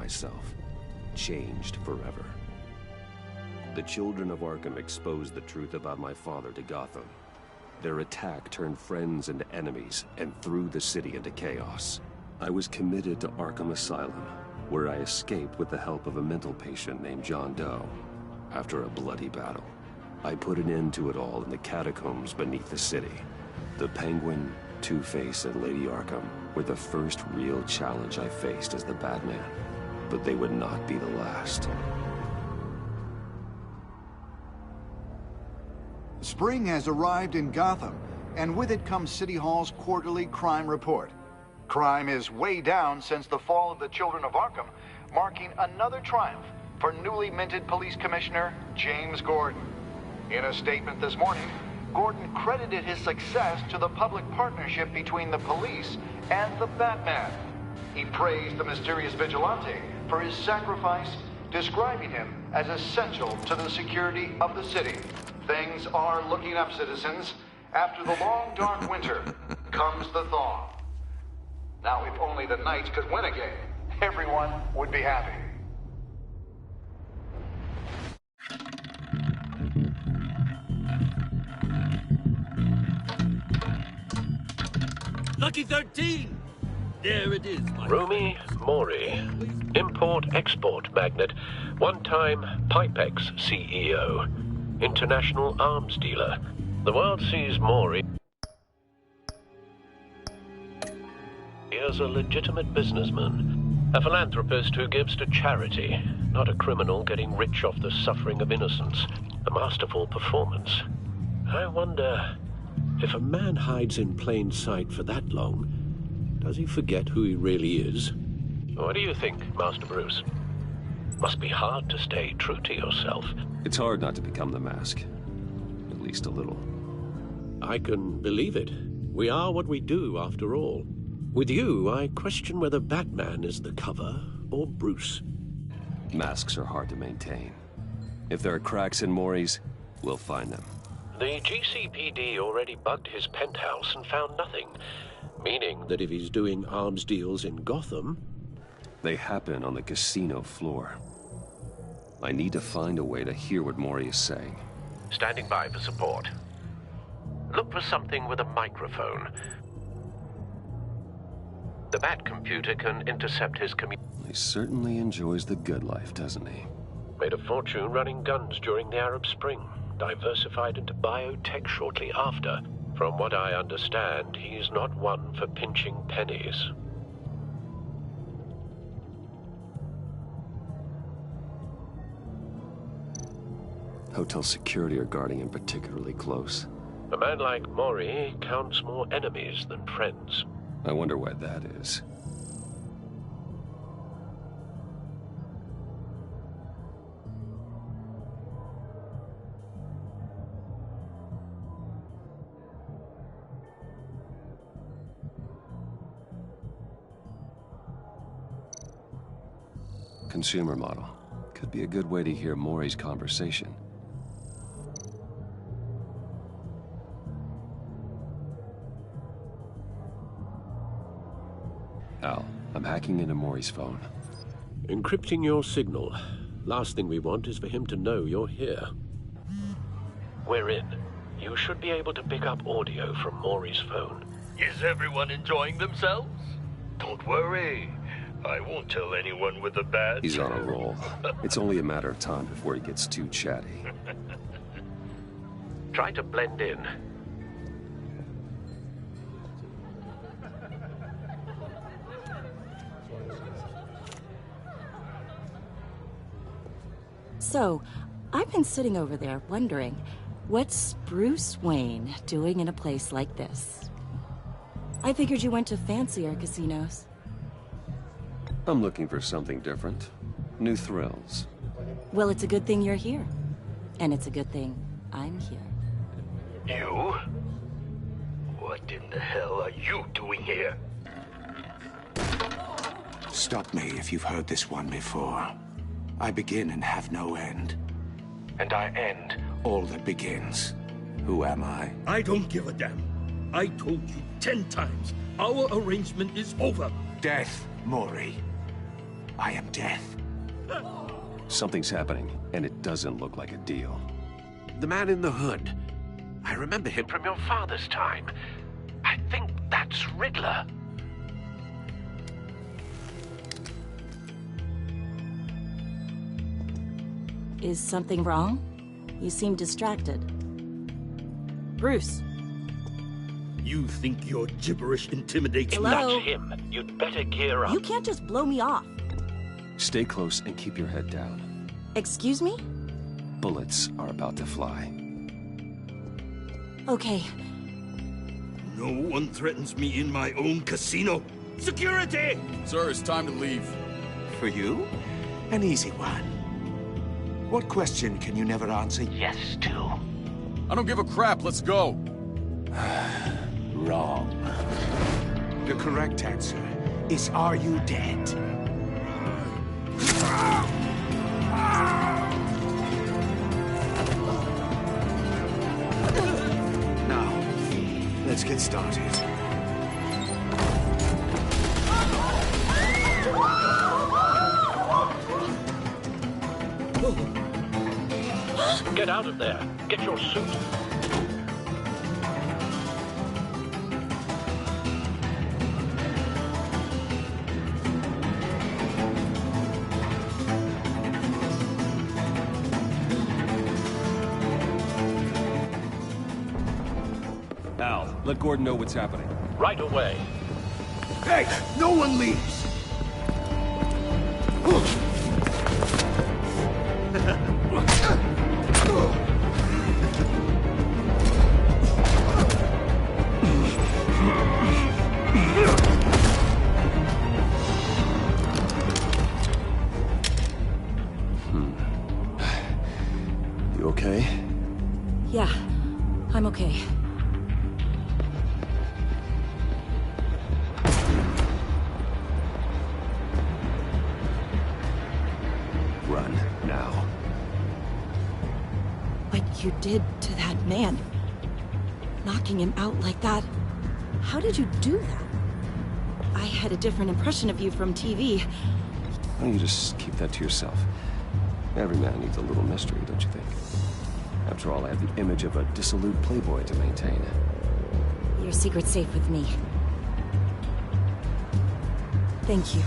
myself, changed forever. The children of Arkham exposed the truth about my father to Gotham. Their attack turned friends into enemies and threw the city into chaos. I was committed to Arkham Asylum, where I escaped with the help of a mental patient named John Doe. After a bloody battle, I put an end to it all in the catacombs beneath the city. The Penguin, Two-Face, and Lady Arkham were the first real challenge I faced as the Batman, but they would not be the last. Spring has arrived in Gotham, and with it comes City Hall's quarterly crime report. Crime is way down since the fall of the Children of Arkham, marking another triumph for newly minted Police Commissioner James Gordon. In a statement this morning, Gordon credited his success to the public partnership between the police and the Batman. He praised the mysterious vigilante for his sacrifice, describing him as essential to the security of the city. Things are looking up, citizens. After the long, dark winter comes the thaw. Now, if only the Knights could win again, everyone would be happy. Lucky 13! There it is, my Rumi Mori, import-export magnate, one-time Pipex CEO, international arms dealer. The world sees Mori as a legitimate businessman, a philanthropist who gives to charity, not a criminal getting rich off the suffering of innocence. A masterful performance. I wonder, if a man hides in plain sight for that long, does he forget who he really is? What do you think, Master Bruce? Must be hard to stay true to yourself. It's hard not to become the Mask. At least a little. I can believe it. We are what we do, after all. With you, I question whether Batman is the cover or Bruce. Masks are hard to maintain. If there are cracks in Mori's, we'll find them. The GCPD already bugged his penthouse and found nothing, meaning that if he's doing arms deals in Gotham... They happen on the casino floor. I need to find a way to hear what Mori is saying. Standing by for support. Look for something with a microphone. The Bat computer can intercept his He certainly enjoys the good life, doesn't he? Made a fortune running guns during the Arab Spring. Diversified into biotech shortly after. From what I understand, he's not one for pinching pennies. Hotel security are guarding him particularly close. A man like Mori counts more enemies than friends. I wonder why that is. Consumer model. Could be a good way to hear Mori's conversation. Al, I'm hacking into Mori's phone. Encrypting your signal. Last thing we want is for him to know you're here. We're in. You should be able to pick up audio from Mori's phone. Is everyone enjoying themselves? Don't worry. I won't tell anyone with a bat. He's on a roll. It's only a matter of time before he gets too chatty. Try to blend in. So, I've been sitting over there wondering, what's Bruce Wayne doing in a place like this? I figured you went to fancier casinos. I'm looking for something different. New thrills. Well, it's a good thing you're here. And it's a good thing I'm here. You? What in the hell are you doing here? Stop me if you've heard this one before. I begin and have no end. And I end all that begins. Who am I? I don't give a damn. I told you 10 times. Our arrangement is over. Death, Mori. I am death. Something's happening, and it doesn't look like a deal. The man in the hood. I remember him from your father's time. I think that's Riddler. Is something wrong? You seem distracted. Bruce. You think your gibberish intimidates me? Hello? That's him. You'd better gear up. You can't just blow me off. Stay close and keep your head down. Excuse me? Bullets are about to fly. Okay. No one threatens me in my own casino. Security! Sir, it's time to leave. For you? An easy one. What question can you never answer yes to? I don't give a crap, let's go. Wrong. The correct answer is, are you dead? Now, let's get started. Get out of there. Get your suit. Al, let Gordon know what's happening. Right away. Hey, no one leaves! You okay? Yeah, I'm okay. Run, now. What you did to that man, knocking him out like that, how did you do that? I had a different impression of you from TV. Why don't you just keep that to yourself? Every man needs a little mystery, don't you think? After all, I have the image of a dissolute playboy to maintain. Your secret's safe with me. Thank you.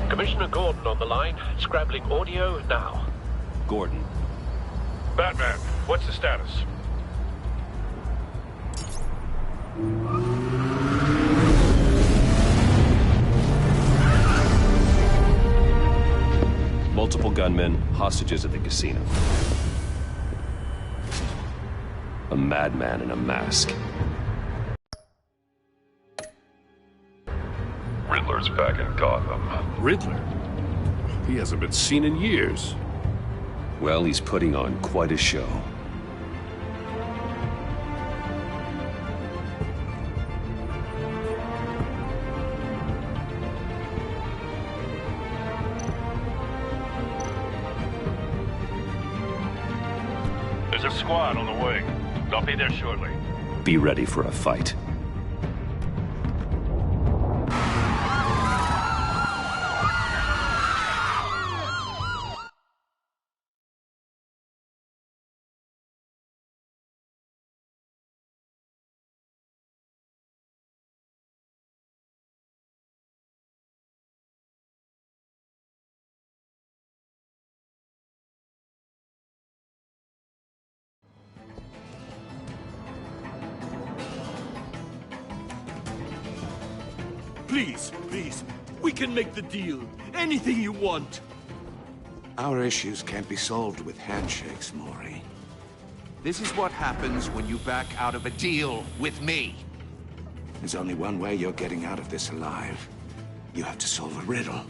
Commissioner Gordon on the line. Scrabbling audio now. Gordon. Batman, what's the status? Multiple gunmen, hostages at the casino. A madman in a mask. Riddler's back in Gotham. Riddler? He hasn't been seen in years. Well, he's putting on quite a show. There's a squad on the way. I'll be there shortly. Be ready for a fight. Please, please, we can make the deal. Anything you want. Our issues can't be solved with handshakes, Maury. This is what happens when you back out of a deal with me. There's only one way you're getting out of this alive. You have to solve a riddle.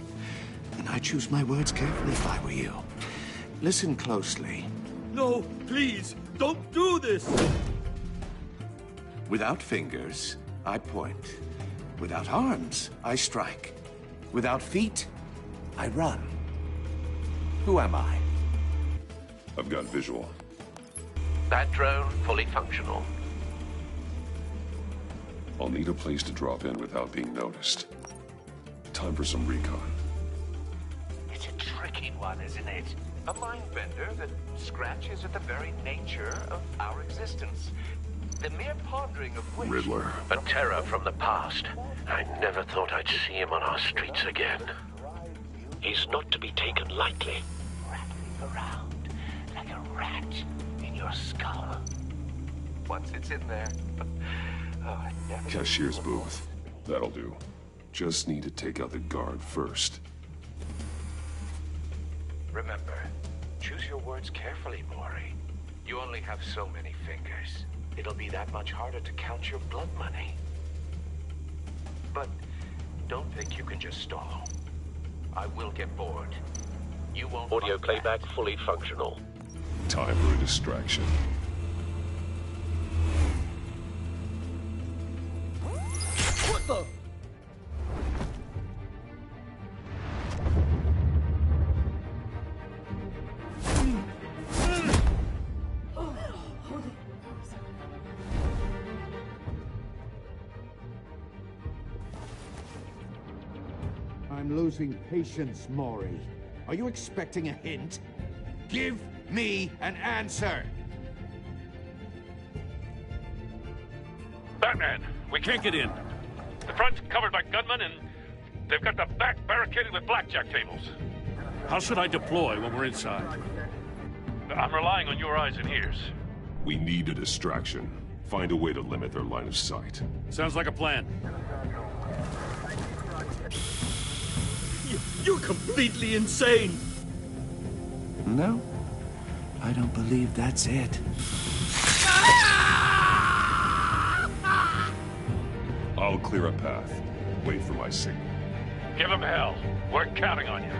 And I choose my words carefully if I were you. Listen closely. No, please, don't do this. Without fingers, I point. Without arms, I strike. Without feet, I run. Who am I? I've got visual. That drone fully functional. I'll need a place to drop in without being noticed. Time for some recon. It's a tricky one, isn't it? A mind bender that scratches at the very nature of our existence. The mere pondering of which... Riddler. A terror from the past. I never thought I'd see him on our streets again. He's not to be taken lightly. Rattling around like a rat in your skull. Once it's in there... Oh, I never... Cashier's booth. That'll do. Just need to take out the guard first. Remember, choose your words carefully, Maury. You only have so many fingers. It'll be that much harder to count your blood money. But don't think you can just stall. I will get bored. You won't... Audio playback fully functional. Time for a distraction. What the? I'm losing patience, Maury. Are you expecting a hint? Give me an answer! Batman, we can't get in. The front's covered by gunmen, and they've got the back barricaded with blackjack tables. How should I deploy when we're inside? I'm relying on your eyes and ears. We need a distraction. Find a way to limit their line of sight. Sounds like a plan. You're completely insane! No, I don't believe that's it. I'll clear a path. Wait for my signal. Give them hell. We're counting on you.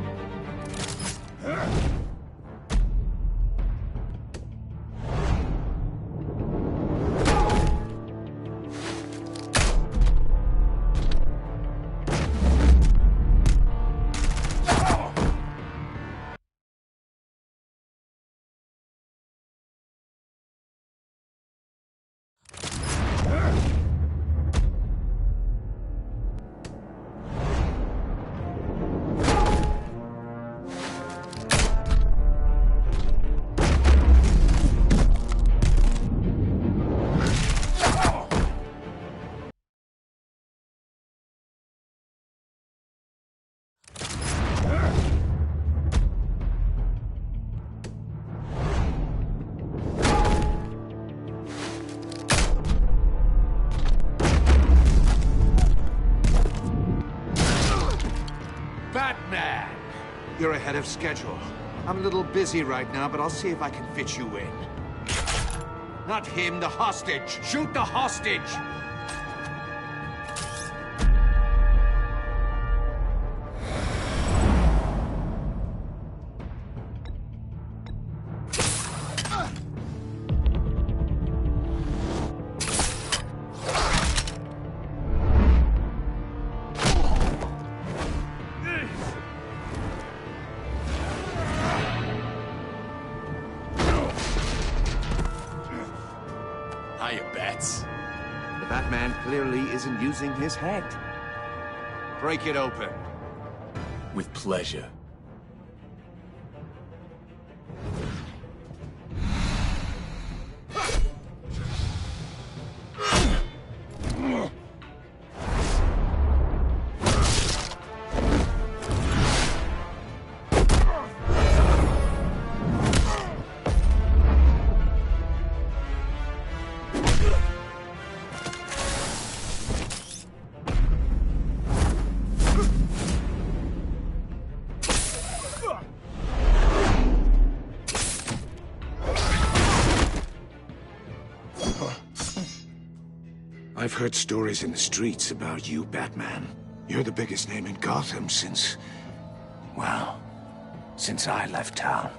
Batman! You're ahead of schedule. I'm a little busy right now, but I'll see if I can fit you in. Not him, the hostage! Shoot the hostage! The Batman clearly isn't using his head. Break it open. With pleasure. I've heard stories in the streets about you, Batman. You're the biggest name in Gotham since... well, since I left town.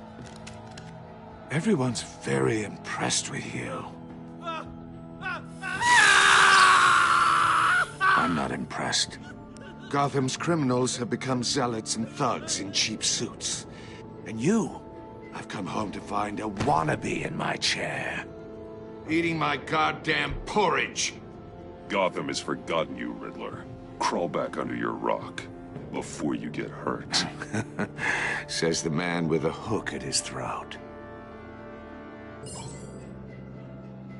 Everyone's very impressed with you. I'm not impressed. Gotham's criminals have become zealots and thugs in cheap suits. And you, I've come home to find a wannabe in my chair. Eating my goddamn porridge. Gotham has forgotten you, Riddler. Crawl back under your rock before you get hurt. Says the man with a hook at his throat.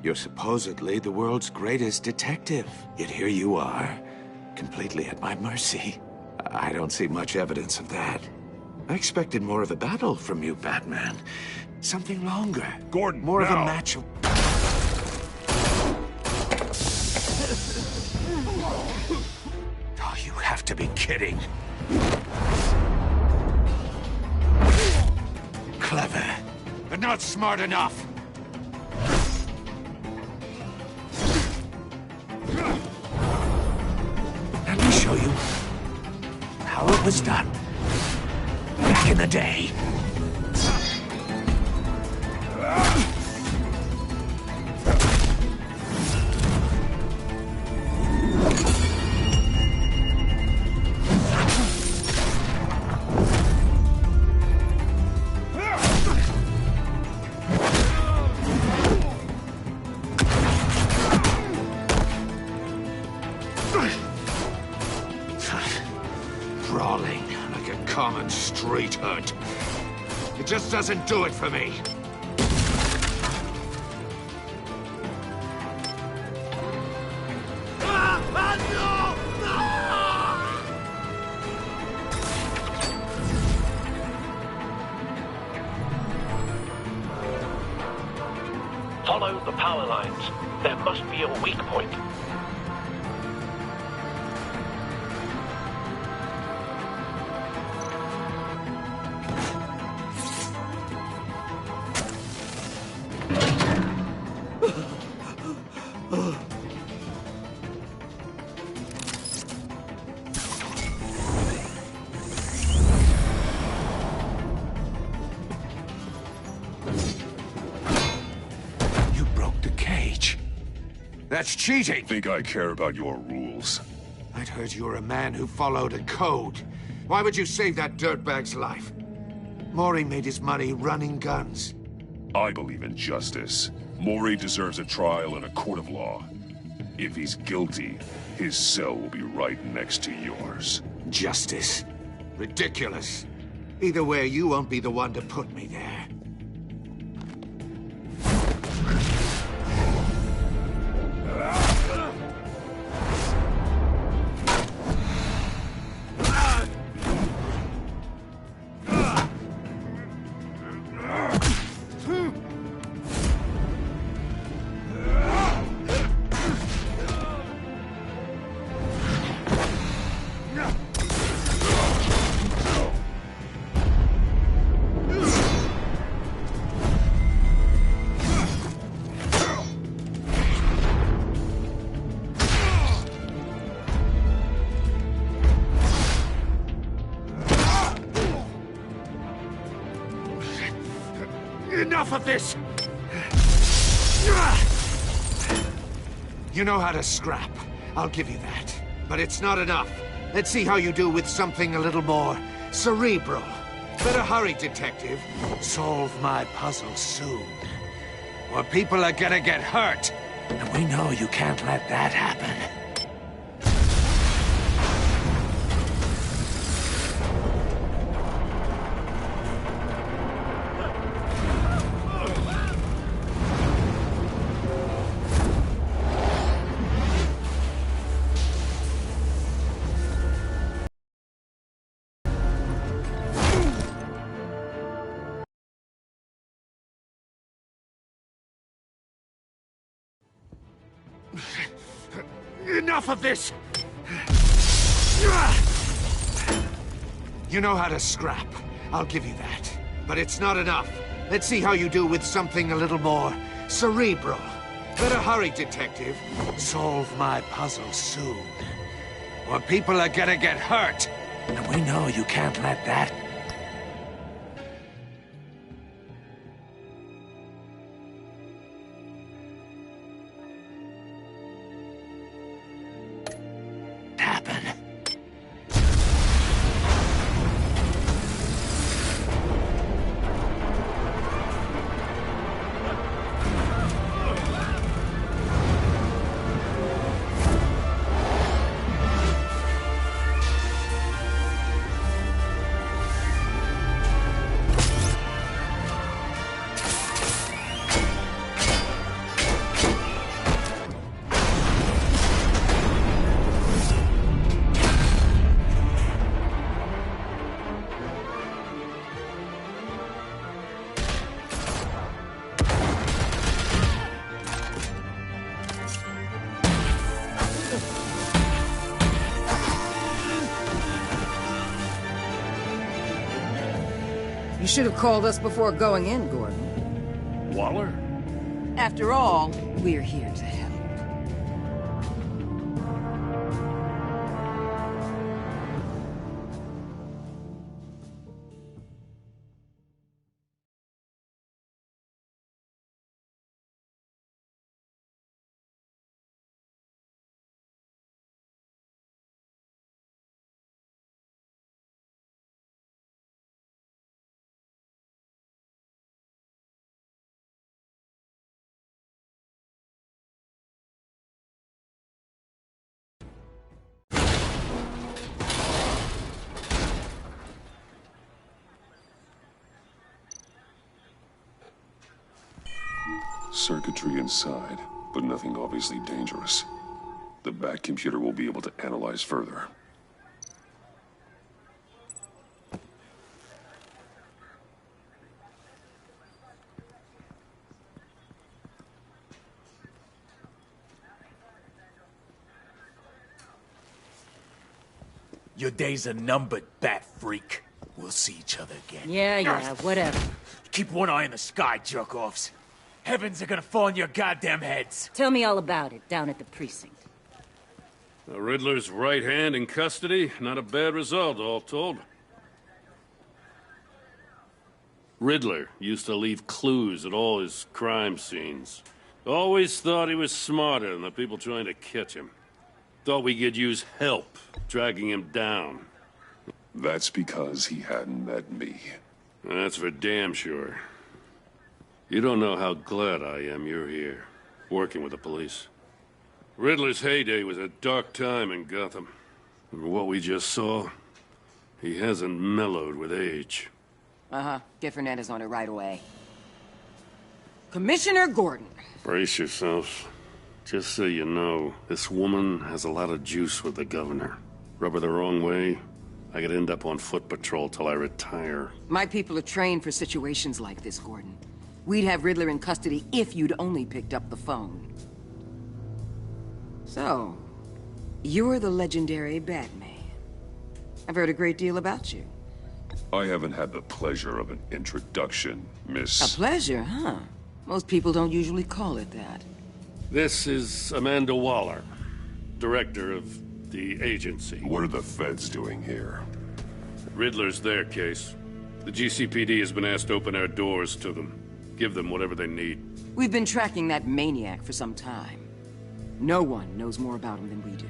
You're supposedly the world's greatest detective, yet here you are, completely at my mercy. I don't see much evidence of that. I expected more of a battle from you, Batman. Something longer. Gordon, more now. of a match of... Oh, you have to be kidding. Clever, but not smart enough. Let me show you how it was done back in the day. Brawling like a common street hood. It just doesn't do it for me. Follow the power lines. There must be a weak point. That's cheating! Think I care about your rules? I'd heard you were a man who followed a code. Why would you save that dirtbag's life? Maury made his money running guns. I believe in justice. Maury deserves a trial in a court of law. If he's guilty, his cell will be right next to yours. Justice? Ridiculous. Either way, you won't be the one to put me there. Enough of this! You know how to scrap. I'll give you that. But it's not enough. Let's see how you do with something a little more cerebral. Better hurry, detective. Solve my puzzle soon. Or people are gonna get hurt. And we know you can't let that happen. Enough of this! You know how to scrap. I'll give you that. But it's not enough. Let's see how you do with something a little more cerebral. Better hurry, detective. Solve my puzzle soon. Or people are gonna get hurt. And we know you can't let that... happen. You should have called us before going in, Gordon. Waller? After all, we're here to help. Circuitry inside, but nothing obviously dangerous. The back computer will be able to analyze further. Your days are numbered, bat freak. We'll see each other again. Yeah, whatever. Keep one eye in the sky, jerk-offs. Heavens are gonna fall on your goddamn heads. Tell me all about it down at the precinct. The Riddler's right hand in custody. Not a bad result, all told. Riddler used to leave clues at all his crime scenes. Always thought he was smarter than the people trying to catch him. Thought we could use help dragging him down. That's because he hadn't met me. That's for damn sure. You don't know how glad I am you're here, working with the police. Riddler's heyday was a dark time in Gotham. And what we just saw, he hasn't mellowed with age. Uh-huh. Get Fernandez on it right away. Commissioner Gordon. Brace yourselves. Just so you know, this woman has a lot of juice with the governor. Rub her the wrong way, I could end up on foot patrol till I retire. My people are trained for situations like this, Gordon. We'd have Riddler in custody if you'd only picked up the phone. So, you're the legendary Batman. I've heard a great deal about you. I haven't had the pleasure of an introduction, Miss... A pleasure, huh? Most people don't usually call it that. This is Amanda Waller, director of the agency. What are the feds doing here? Riddler's their case. The GCPD has been asked to open our doors to them. Give them whatever they need. We've been tracking that maniac for some time. No one knows more about him than we do.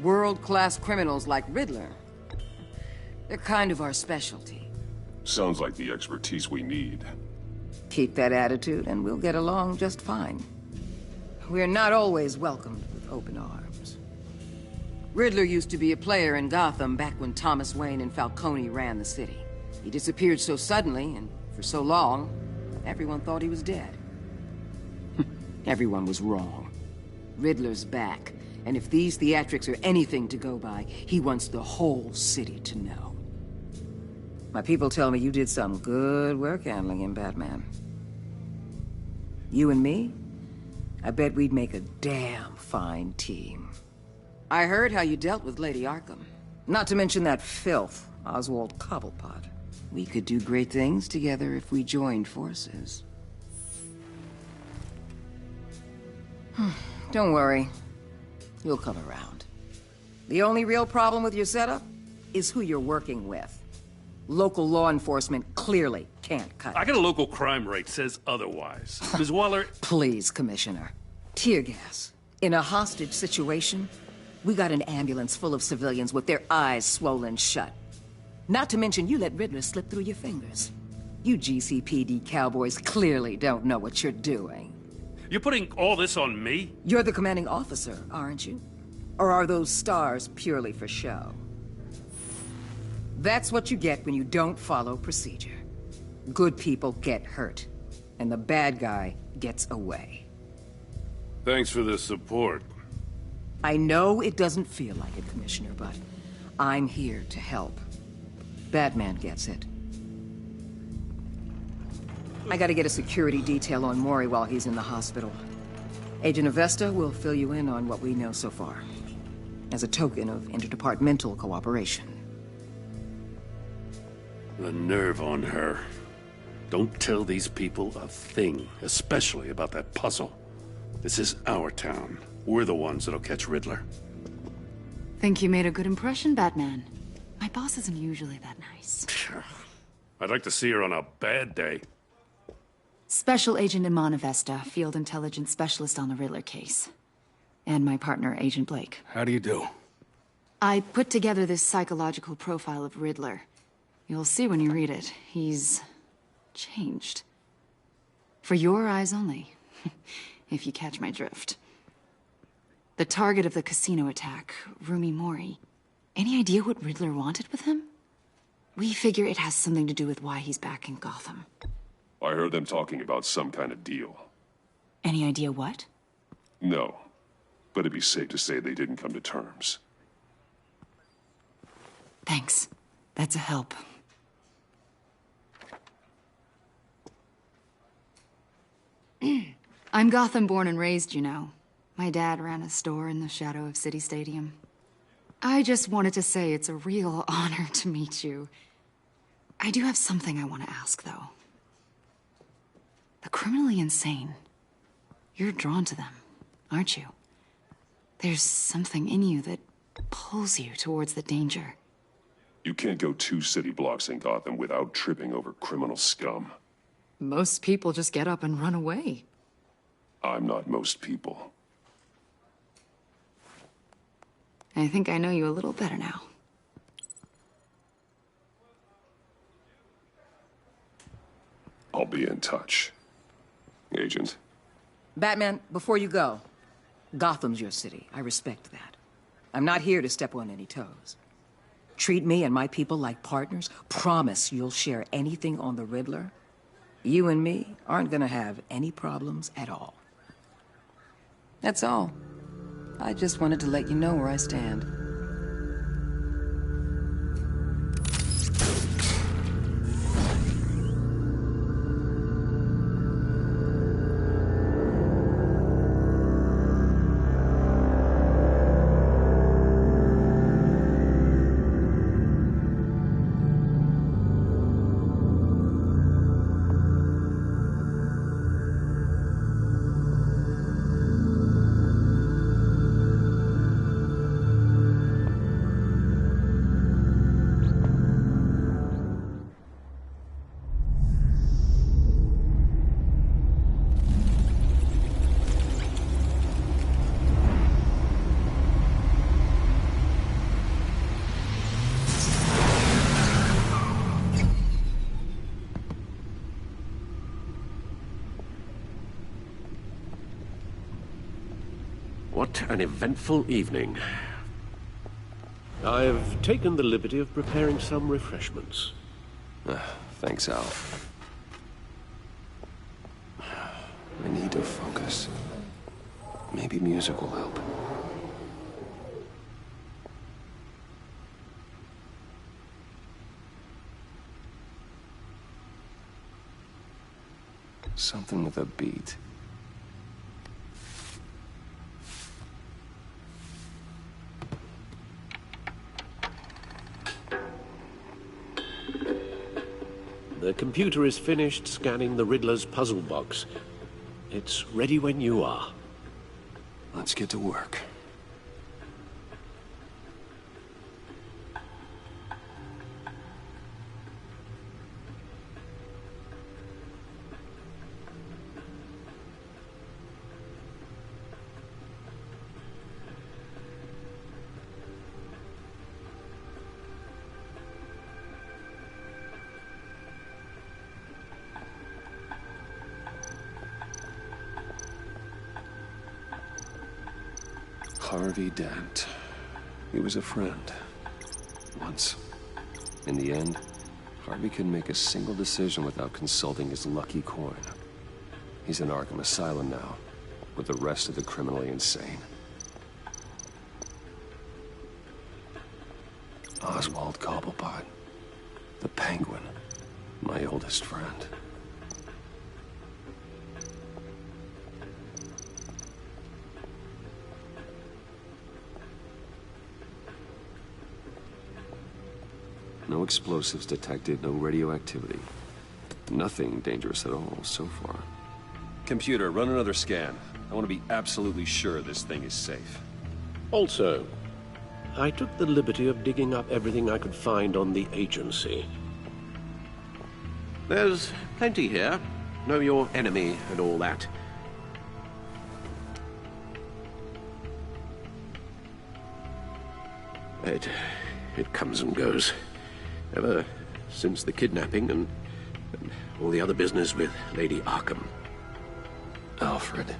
World-class criminals like Riddler. They're kind of our specialty. Sounds like the expertise we need. Keep that attitude and we'll get along just fine. We're not always welcomed with open arms. Riddler used to be a player in Gotham back when Thomas Wayne and Falcone ran the city. He disappeared so suddenly and for so long, everyone thought he was dead. Everyone was wrong. Riddler's back, and if these theatrics are anything to go by, he wants the whole city to know. My people tell me you did some good work handling him, Batman. You and me? I bet we'd make a damn fine team. I heard how you dealt with Lady Arkham. Not to mention that filth, Oswald Cobblepot. We could do great things together if we joined forces. Don't worry. You'll come around. The only real problem with your setup is who you're working with. Local law enforcement clearly can't cut it. I got a local crime rate says otherwise. Ms. Waller... Please, Commissioner. Tear gas. In a hostage situation, we got an ambulance full of civilians with their eyes swollen shut. Not to mention you let Riddler slip through your fingers. You GCPD cowboys clearly don't know what you're doing. You're putting all this on me? You're the commanding officer, aren't you? Or are those stars purely for show? That's what you get when you don't follow procedure. Good people get hurt, and the bad guy gets away. Thanks for the support. I know it doesn't feel like it, Commissioner, but I'm here to help. Batman gets it. I gotta get a security detail on Mori while he's in the hospital. Agent Avesta will fill you in on what we know so far, as a token of interdepartmental cooperation. The nerve on her. Don't tell these people a thing, especially about that puzzle. This is our town. We're the ones that'll catch Riddler. Think you made a good impression, Batman? My boss isn't usually that nice. I'd like to see her on a bad day. Special Agent Imana Vesta, Field Intelligence Specialist on the Riddler case. And my partner, Agent Blake. How do you do? I put together this psychological profile of Riddler. You'll see when you read it. He's changed. For your eyes only, if you catch my drift. The target of the casino attack, Rumi Mori. Any idea what Riddler wanted with him? We figure it has something to do with why he's back in Gotham. I heard them talking about some kind of deal. Any idea what? No, but it'd be safe to say they didn't come to terms. Thanks. That's a help. I'm Gotham born and raised, you know. My dad ran a store in the shadow of City Stadium. I just wanted to say it's a real honor to meet you. I do have something I want to ask, though. The criminally insane. You're drawn to them, aren't you? There's something in you that pulls you towards the danger. You can't go 2 city blocks in Gotham without tripping over criminal scum. Most people just get up and run away. I'm not most people. I think I know you a little better now. I'll be in touch. Agent. Batman, before you go, Gotham's your city. I respect that. I'm not here to step on any toes. Treat me and my people like partners. Promise you'll share anything on the Riddler. You and me aren't gonna have any problems at all. That's all. I just wanted to let you know where I stand. What an eventful evening. I've taken the liberty of preparing some refreshments. Thanks, Al. I need to focus. Maybe music will help. Something with a beat. The computer is finished scanning the Riddler's puzzle box. It's ready when you are. Let's get to work. Harvey Dent. He was a friend. Once. In the end, Harvey couldn't make a single decision without consulting his lucky coin. He's in Arkham Asylum now, with the rest of the criminally insane. Oswald Cobblepot. The Penguin. My oldest friend. No explosives detected, no radioactivity. Nothing dangerous at all so far. Computer, run another scan. I want to be absolutely sure this thing is safe. Also, I took the liberty of digging up everything I could find on the agency. There's plenty here. Know your enemy and all that. It comes and goes. Ever since the kidnapping and all the other business with Lady Arkham. Alfred.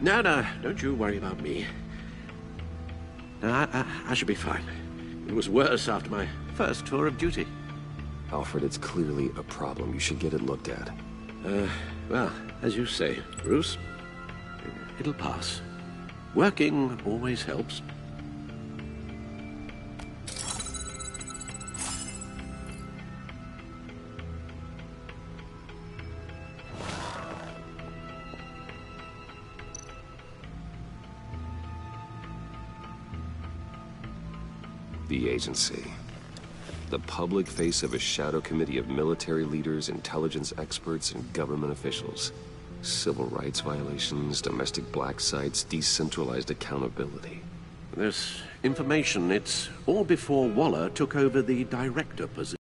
No, don't you worry about me. No, I should be fine. It was worse after my first tour of duty. Alfred, it's clearly a problem. You should get it looked at. Well, as you say, Bruce, it'll pass. Working always helps. The agency. The public face of a shadow committee of military leaders, intelligence experts, and government officials. Civil rights violations, domestic black sites, decentralized accountability. This information, it's all before Waller took over the director position.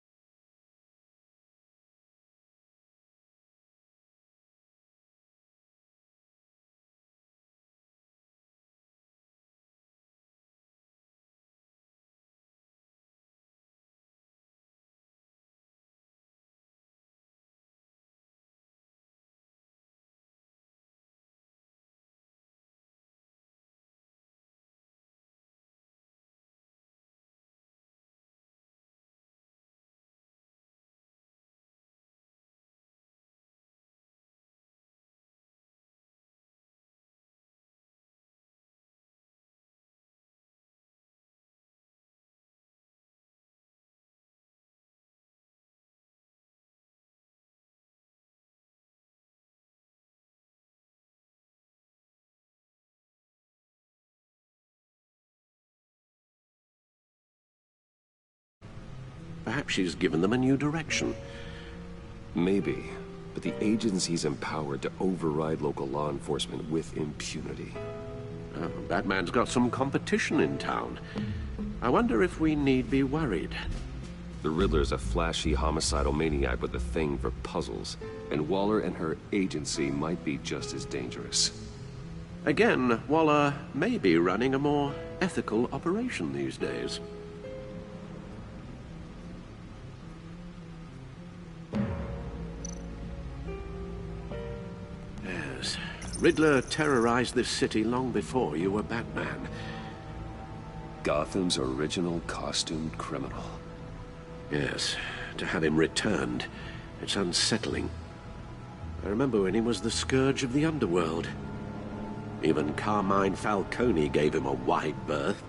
Perhaps she's given them a new direction. Maybe, but the agency's empowered to override local law enforcement with impunity. Oh, Batman's got some competition in town. I wonder if we need be worried. The Riddler's a flashy homicidal maniac with a thing for puzzles, and Waller and her agency might be just as dangerous. Again, Waller may be running a more ethical operation these days. Yes, Riddler terrorized this city long before you were Batman. Gotham's original costumed criminal. Yes, to have him returned, it's unsettling. I remember when he was the scourge of the underworld. Even Carmine Falcone gave him a wide berth.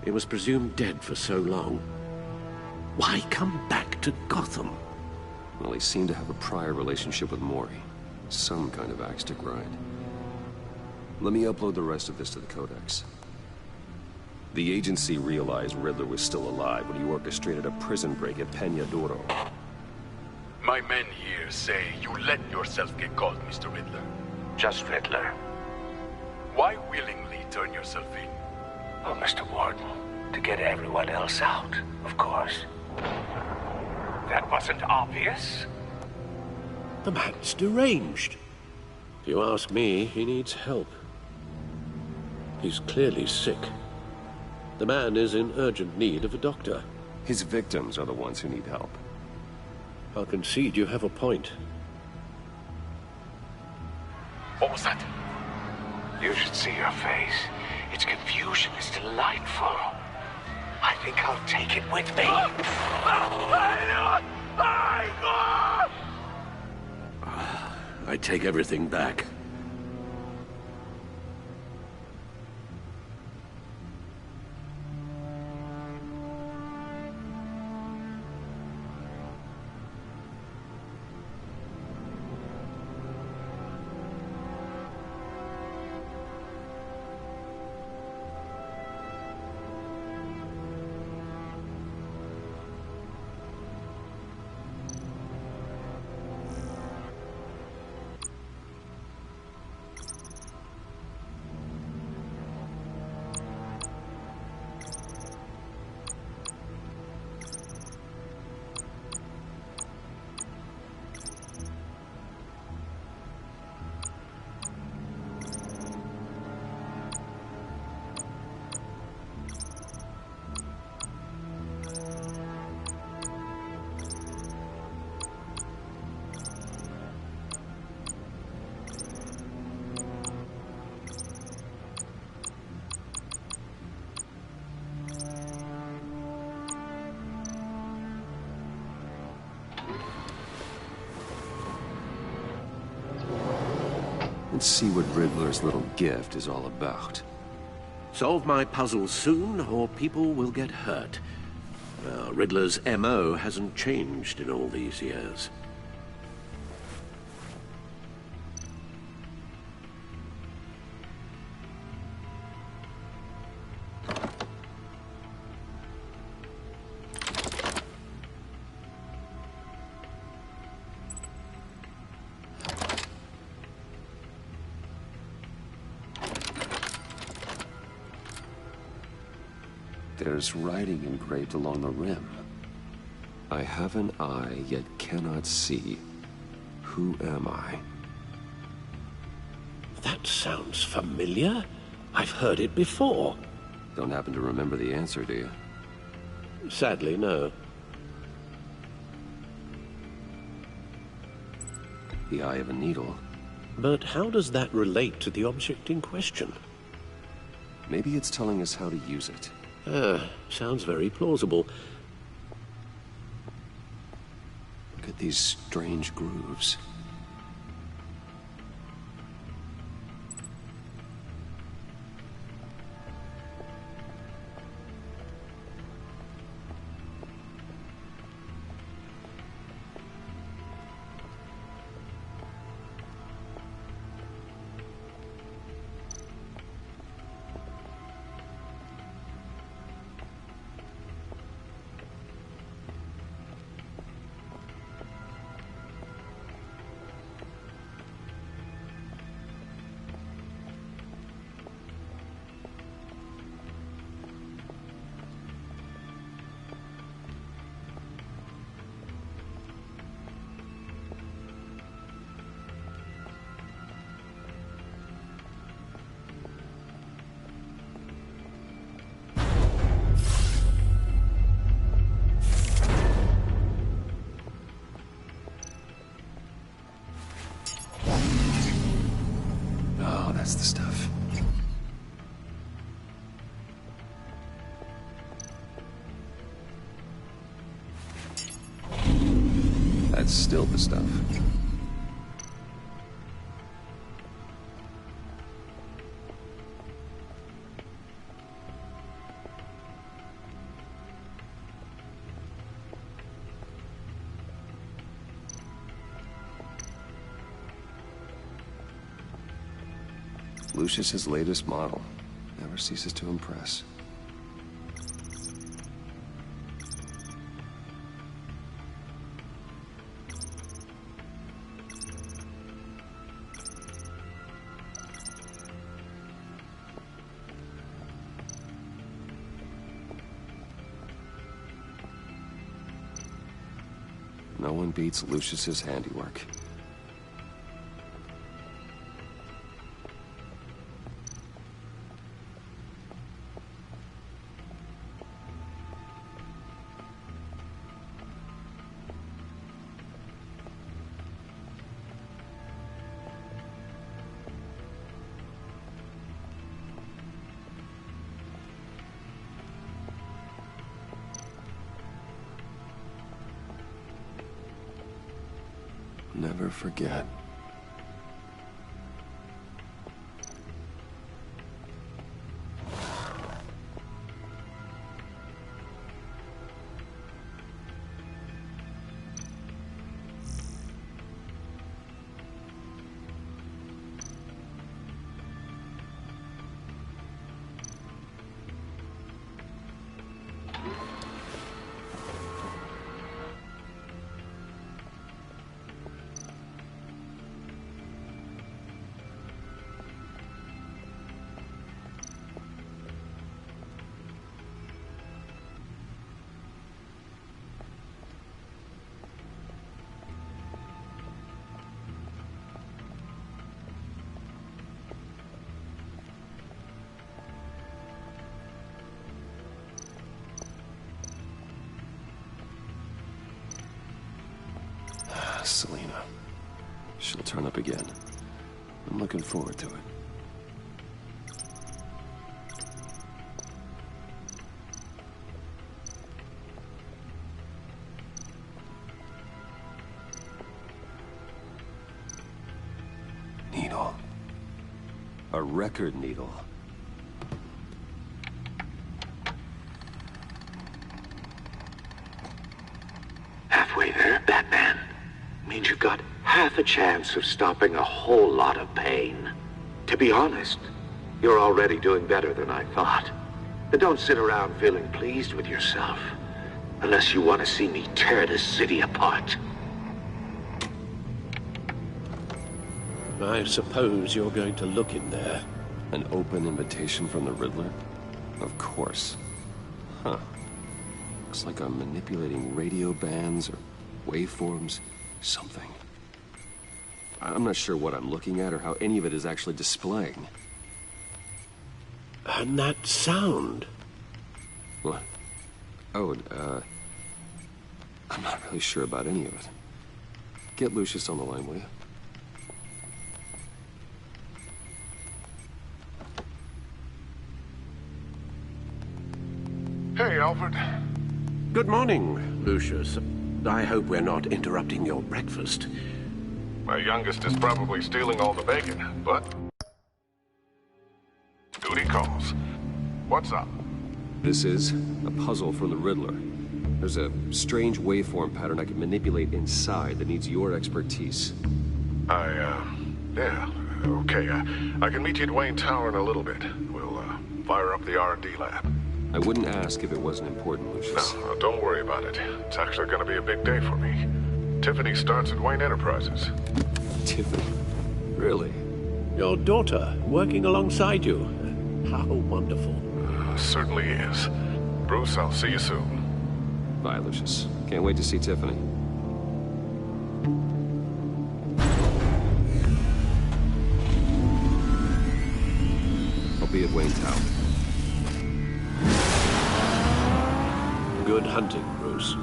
He was presumed dead for so long. Why come back to Gotham? Well, he seemed to have a prior relationship with Mori. Some kind of axe to grind. Let me upload the rest of this to the Codex. The agency realized Riddler was still alive when he orchestrated a prison break at Peñadoro. My men here say you let yourself get caught, Mr. Riddler. Just Riddler. Why willingly turn yourself in? Oh, Mr. Warden, to get everyone else out, of course. That wasn't obvious. The man's deranged. If you ask me, he needs help. He's clearly sick. The man is in urgent need of a doctor. His victims are the ones who need help. I'll concede you have a point. What was that? You should see your face. Its confusion is delightful. I think I'll take it with me. I take everything back. don't see what Riddler's little gift is all about. Solve my puzzle soon, or people will get hurt. Riddler's MO hasn't changed in all these years. There's writing engraved along the rim. I have an eye, yet cannot see. Who am I? That sounds familiar. I've heard it before. Don't happen to remember the answer, do you? Sadly, no. The eye of a needle. But how does that relate to the object in question? Maybe it's telling us how to use it. Sounds very plausible. Look at these strange grooves. That's the stuff. That's still the stuff. Lucius's latest model. Never ceases to impress. No one beats Lucius's handiwork. Never forget. Selina. She'll turn up again. I'm looking forward to it. Needle. A record needle. Halfway there, Batman. Means you've got half a chance of stopping a whole lot of pain. To be honest, you're already doing better than I thought. But don't sit around feeling pleased with yourself. Unless you want to see me tear this city apart. I suppose you're going to look in there. An open invitation from the Riddler? Of course. Huh. Looks like I'm manipulating radio bands or waveforms. Something. I'm not sure what I'm looking at or how any of it is actually displaying. And that sound? What? Oh, I'm not really sure about any of it. Get Lucius on the line, will you? Hey, Alfred. Good morning, Lucius. I hope we're not interrupting your breakfast. My youngest is probably stealing all the bacon, but... duty calls. What's up? This is a puzzle from the Riddler. There's a strange waveform pattern I can manipulate inside that needs your expertise. Yeah, okay. I can meet you at Wayne Tower in a little bit. We'll, fire up the R&D lab. I wouldn't ask if it wasn't important, Lucius. No, don't worry about it. It's actually gonna be a big day for me. Tiffany starts at Wayne Enterprises. Tiffany? Really? Your daughter, working alongside you. How wonderful. Certainly is. Bruce, I'll see you soon. Bye, Lucius. Can't wait to see Tiffany. I'll be at Wayne Tower. Good hunting, Bruce.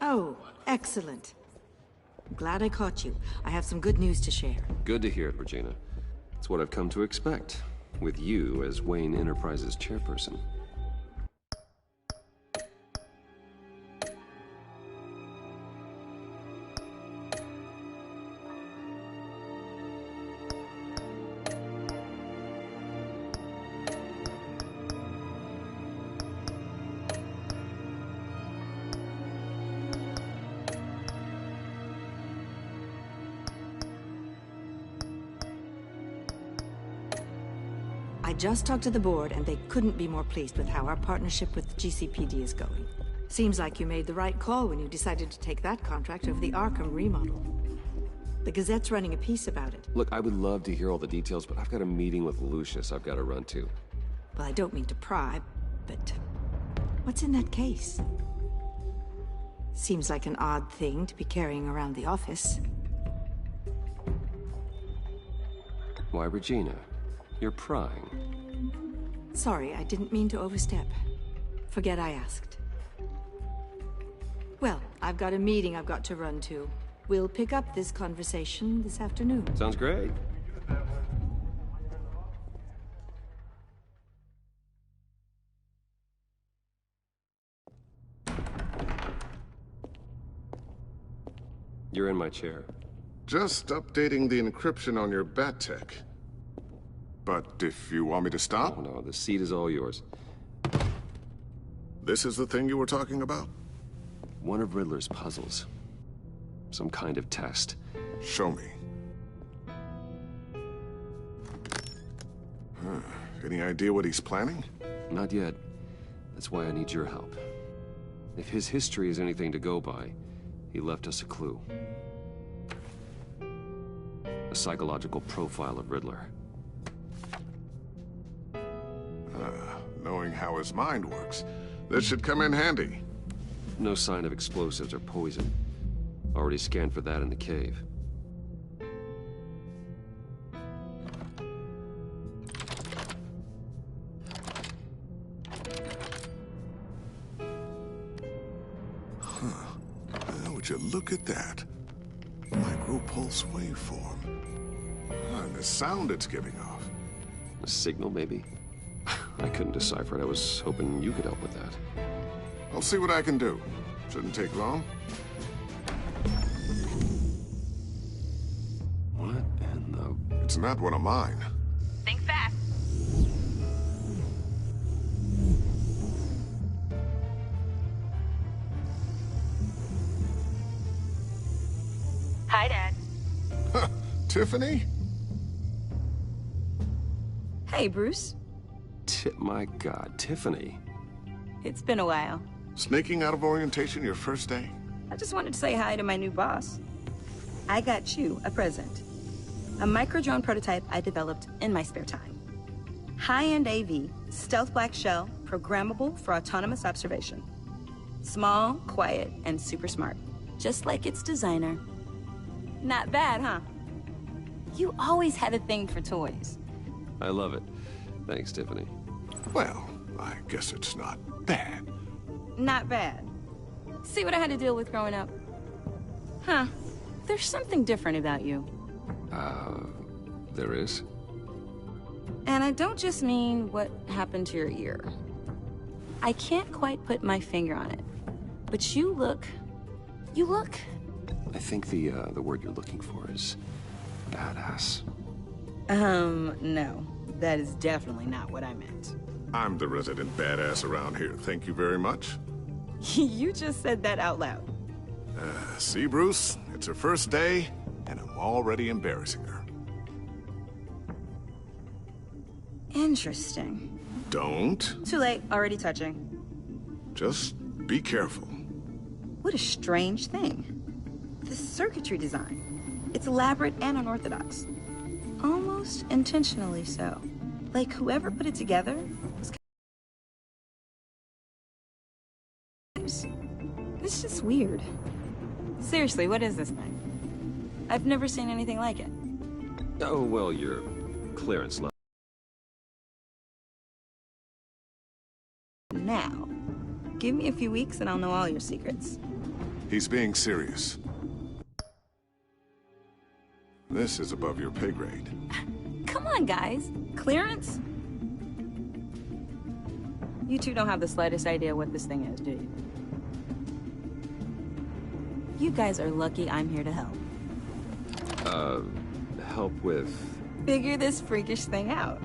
Oh, excellent. Glad I caught you. I have some good news to share. Good to hear it, Regina. It's what I've come to expect, with you as Wayne Enterprises chairperson. I just talked to the board, and they couldn't be more pleased with how our partnership with the GCPD is going. Seems like you made the right call when you decided to take that contract over the Arkham remodel. The Gazette's running a piece about it. Look, I would love to hear all the details, but I've got a meeting with Lucius I've got to run to. Well, I don't mean to pry, but what's in that case? Seems like an odd thing to be carrying around the office. Why, Regina? You're prying. Sorry, I didn't mean to overstep. Forget I asked. Well, I've got a meeting I've got to run to. We'll pick up this conversation this afternoon. Sounds great. You're in my chair. Just updating the encryption on your Bat-Tech. But if you want me to stop? Oh, no, the seat is all yours. This is the thing you were talking about? One of Riddler's puzzles. Some kind of test. Show me. Any idea what he's planning? Not yet. That's why I need your help. If his history is anything to go by, he left us a clue. A psychological profile of Riddler. Knowing how his mind works, this should come in handy. No sign of explosives or poison. Already scanned for that in the cave. look at that. Micropulse waveform. And the sound it's giving off. A signal, maybe? I couldn't decipher it. I was hoping you could help with that. I'll see what I can do. Shouldn't take long. What in the... It's not one of mine. Think fast. Hi, Dad. Tiffany? Hey, Bruce. My God, Tiffany. It's been a while. Sneaking out of orientation your first day? I just wanted to say hi to my new boss. I got you a present. A micro-drone prototype I developed in my spare time. High-end AV, stealth black shell, programmable for autonomous observation. Small, quiet, and super smart. Just like its designer. Not bad, huh? You always had a thing for toys. I love it. Thanks, Tiffany. Well, I guess it's not bad. Not bad. See what I had to deal with growing up? Huh. There's something different about you. There is? And I don't just mean what happened to your ear. I can't quite put my finger on it. But you look... I think the word you're looking for is badass. No. That is definitely not what I meant. I'm the resident badass around here. Thank you very much. You just said that out loud. See, Bruce? It's her first day, and I'm already embarrassing her. Interesting. Don't. Too late. Already touching. Just be careful. What a strange thing. The circuitry design. It's elaborate and unorthodox. Almost intentionally so. Like whoever put it together was... It's just weird. Seriously, what is this thing? I've never seen anything like it. Oh, well, your clearance level. Now, give me a few weeks and I'll know all your secrets. He's being serious. This is above your pay grade. Come on, guys. Clearance? You two don't have the slightest idea what this thing is, do you? You guys are lucky I'm here to help. Help with... Figure this freakish thing out.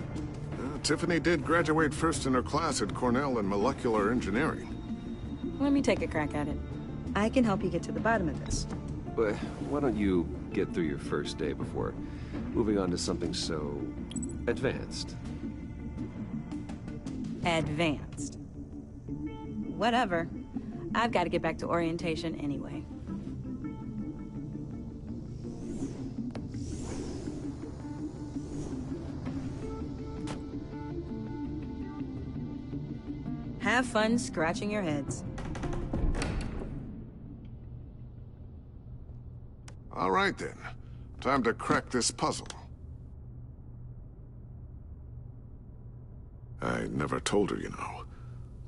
Tiffany did graduate first in her class at Cornell in molecular engineering. Let me take a crack at it. I can help you get to the bottom of this. But why don't you get through your first day before moving on to something so... advanced? Advanced. Whatever. I've got to get back to orientation anyway. Have fun scratching your heads. All right, then. Time to crack this puzzle. I never told her, you know.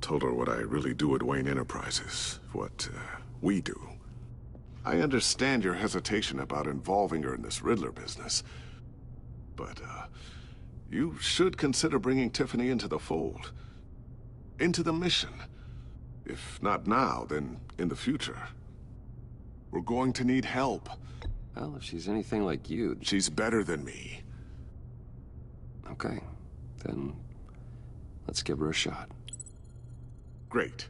Told her what I really do at Wayne Enterprises. What, we do. I understand your hesitation about involving her in this Riddler business. But, you should consider bringing Tiffany into the fold. Into the mission. If not now, then in the future. We're going to need help. Well, if she's anything like you... She's better than me. Okay, then let's give her a shot. Great.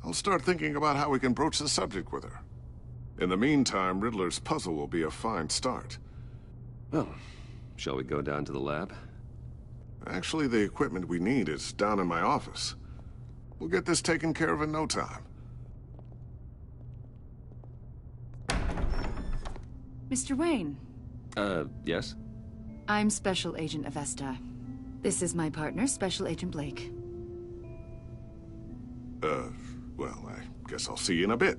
I'll start thinking about how we can broach the subject with her. In the meantime, Riddler's puzzle will be a fine start. Well, shall we go down to the lab? Actually, the equipment we need is down in my office. We'll get this taken care of in no time. Mr. Wayne. Yes? I'm Special Agent Avesta. This is my partner, Special Agent Blake. Well, I guess I'll see you in a bit.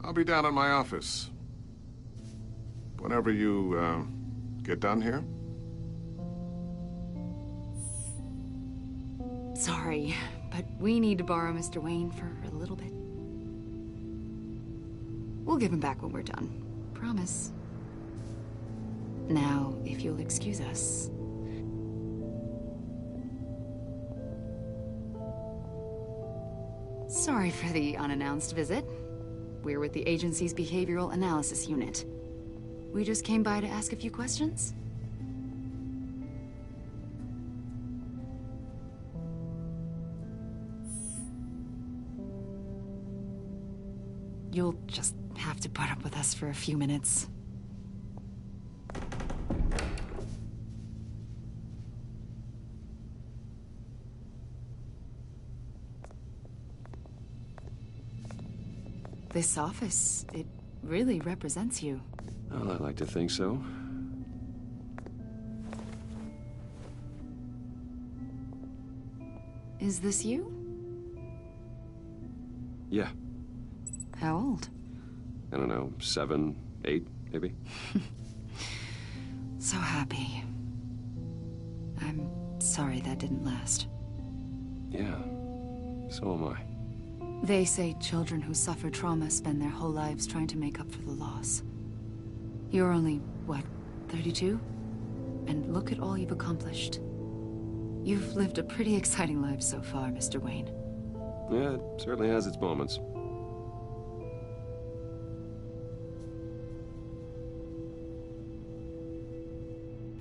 I'll be down in my office. Whenever you, get done here. Sorry, but we need to borrow Mr. Wayne for a little bit. We'll give him back when we're done. Promise. Now, if you'll excuse us. Sorry for the unannounced visit. We're with the agency's behavioral analysis unit. We just came by to ask a few questions. You'll just have to put up with us for a few minutes. This office, it really represents you. Well, I like to think so. Is this you? Yeah. How old? I don't know, 7, 8, maybe? So happy. I'm sorry that didn't last. Yeah, so am I. They say children who suffer trauma spend their whole lives trying to make up for the loss. You're only, what, 32? And look at all you've accomplished. You've lived a pretty exciting life so far, Mr. Wayne. Yeah, it certainly has its moments.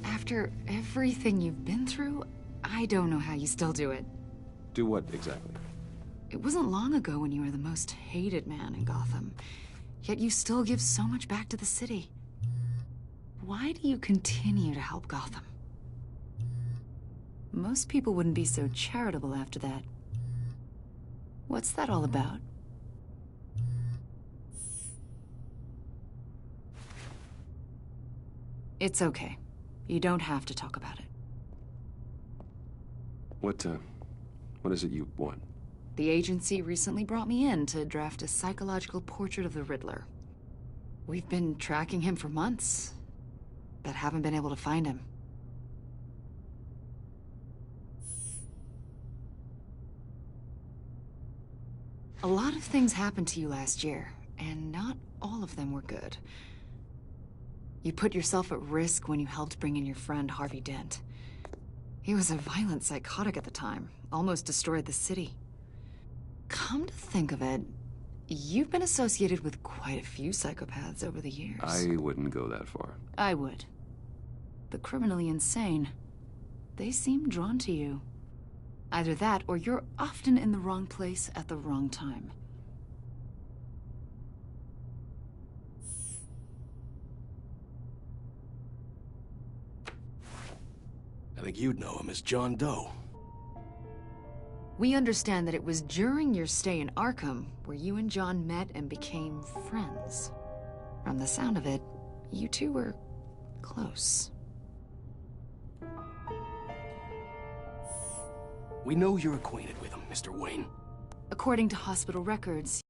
After everything you've been through, I don't know how you still do it. Do what, exactly? It wasn't long ago when you were the most hated man in Gotham, yet you still give so much back to the city. Why do you continue to help Gotham? Most people wouldn't be so charitable after that. What's that all about? It's okay. You don't have to talk about it. What is it you want? The agency recently brought me in to draft a psychological portrait of the Riddler. We've been tracking him for months, but haven't been able to find him. A lot of things happened to you last year, and not all of them were good. You put yourself at risk when you helped bring in your friend Harvey Dent. He was a violent psychotic at the time, almost destroyed the city. Come to think of it, you've been associated with quite a few psychopaths over the years. I wouldn't go that far. I would. The criminally insane. They seem drawn to you. Either that, or you're often in the wrong place at the wrong time. I think you'd know him as John Doe. We understand that it was during your stay in Arkham where you and John met and became friends. From the sound of it, you two were close. We know you're acquainted with him, Mr. Wayne. According to hospital records,